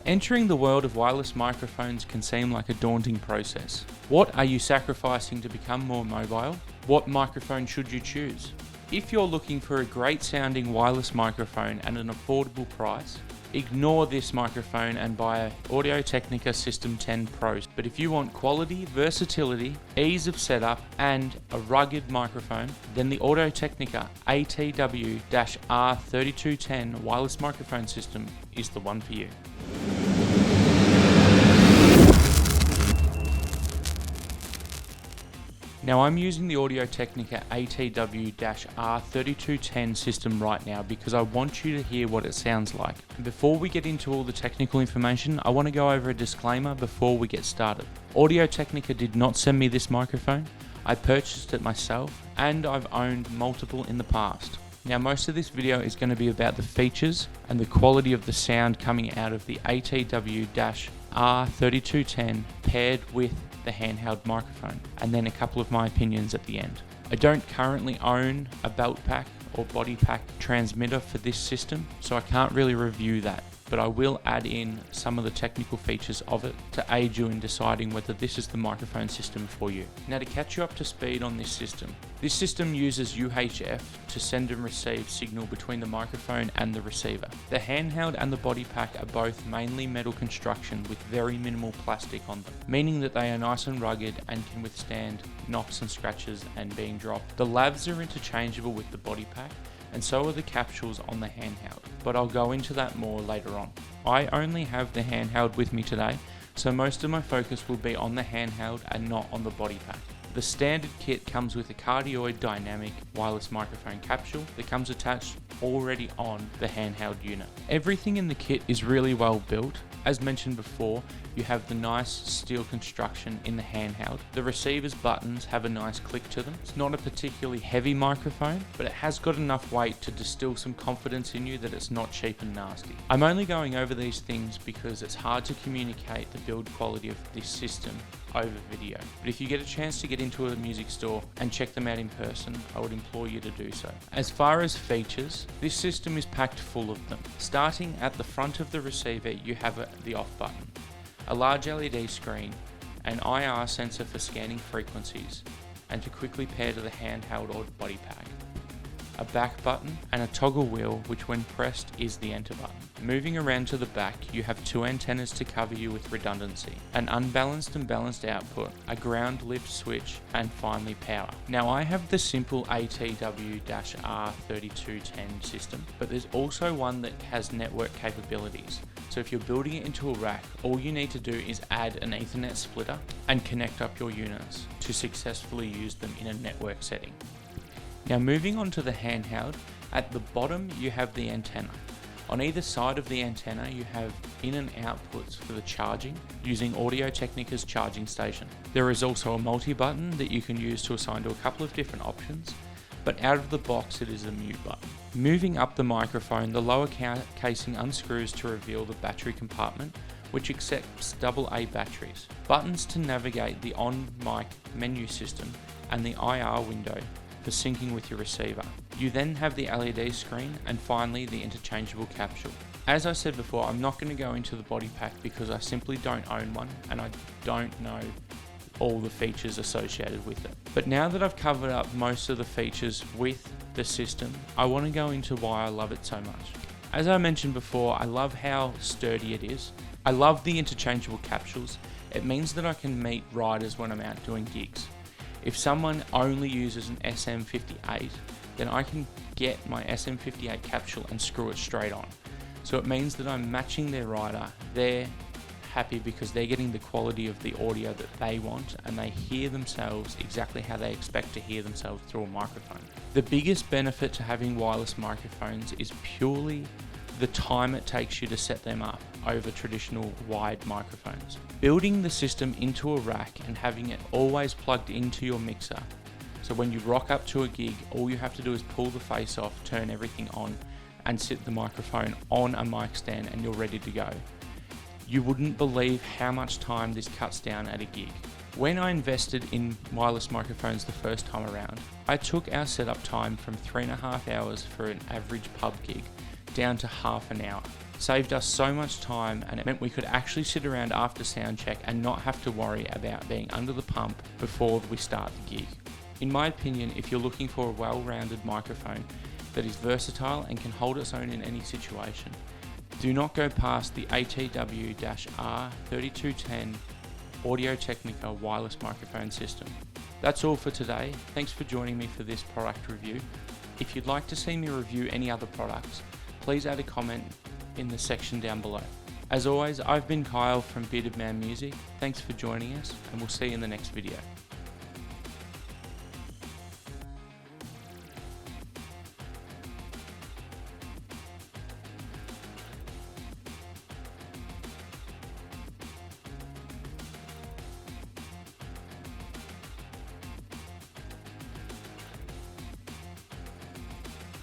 Entering the world of wireless microphones can seem like a daunting process. What are you sacrificing to become more mobile? What microphone should you choose? If you're looking for a great sounding wireless microphone at an affordable price, ignore this microphone and buy a Audio Technica System 10 Pro. But if you want quality, versatility, ease of setup, and a rugged microphone, then the Audio Technica ATW-R3210 wireless microphone system is the one for you. Now I'm using the Audio Technica ATW-R3210 system right now because I want you to hear what it sounds like. Before we get into all the technical information, I want to go over a disclaimer before we get started. Audio Technica did not send me this microphone. I purchased it myself and I've owned multiple in the past. Now most of this video is going to be about the features and the quality of the sound coming out of the ATW-R3210 paired with the handheld microphone, and then a couple of my opinions at the end. I don't currently own a belt pack or body pack transmitter for this system, so I can't really review that, but I will add in some of the technical features of it to aid you in deciding whether this is the microphone system for you. Now to catch you up to speed on this system uses UHF to send and receive signal between the microphone and the receiver. The handheld and the body pack are both mainly metal construction with very minimal plastic on them, meaning that they are nice and rugged and can withstand knocks and scratches and being dropped. The lavs are interchangeable with the body pack, and so are the capsules on the handheld, but I'll go into that more later on. I only have the handheld with me today, so most of my focus will be on the handheld and not on the body pack. The standard kit comes with a cardioid dynamic wireless microphone capsule that comes attached already on the handheld unit. Everything in the kit is really well built. As mentioned before, you have the nice steel construction in the handheld. The receiver's buttons have a nice click to them. It's not a particularly heavy microphone, but it has got enough weight to distill some confidence in you that it's not cheap and nasty. I'm only going over these things because it's hard to communicate the build quality of this system over video. But if you get a chance to get into a music store and check them out in person, I would implore you to do so. As far as features, this system is packed full of them. Starting at the front of the receiver, you have the off button, a large LED screen, an IR sensor for scanning frequencies, and to quickly pair to the handheld or body pack, a back button, and a toggle wheel which when pressed is the enter button. Moving around to the back, you have two antennas to cover you with redundancy, an unbalanced and balanced output, a ground lift switch, and finally power. Now I have the simple ATW-R3210 system, but there's also one that has network capabilities. So if you're building it into a rack, all you need to do is add an Ethernet splitter and connect up your units to successfully use them in a network setting. Now moving on to the handheld, at the bottom you have the antenna. On either side of the antenna you have in and outputs for the charging using Audio Technica's charging station. There is also a multi-button that you can use to assign to a couple of different options, but out of the box it is a mute button. Moving up the microphone, the lower casing unscrews to reveal the battery compartment, which accepts AA batteries, buttons to navigate the on-mic menu system, and the IR window for syncing with your receiver. You then have the LED screen and finally the interchangeable capsule. As I said before, I'm not going to go into the body pack because I simply don't own one and I don't know all the features associated with it. But now that I've covered up most of the features with the system, I want to go into why I love it so much. As I mentioned before, I love how sturdy it is. I love the interchangeable capsules. It means that I can meet riders when I'm out doing gigs. If someone only uses an SM58, then I can get my SM58 capsule and screw it straight on. So it means that I'm matching their rider. They're happy because they're getting the quality of the audio that they want and they hear themselves exactly how they expect to hear themselves through a microphone. The biggest benefit to having wireless microphones is purely the time it takes you to set them up over traditional wide microphones. Building the system into a rack and having it always plugged into your mixer, so when you rock up to a gig, all you have to do is pull the face off, turn everything on, and sit the microphone on a mic stand and you're ready to go. You wouldn't believe how much time this cuts down at a gig. When I invested in wireless microphones the first time around, I took our setup time from 3.5 hours for an average pub gig down to half an hour. Saved us so much time, and it meant we could actually sit around after sound check and not have to worry about being under the pump before we start the gig. In my opinion, if you're looking for a well-rounded microphone that is versatile and can hold its own in any situation, do not go past the ATW-R3210 Audio-Technica wireless microphone system. That's all for today. Thanks for joining me for this product review. If you'd like to see me review any other products, please add a comment in the section down below. As always, I've been Kyle from Bearded Man Music. Thanks for joining us, and we'll see you in the next video.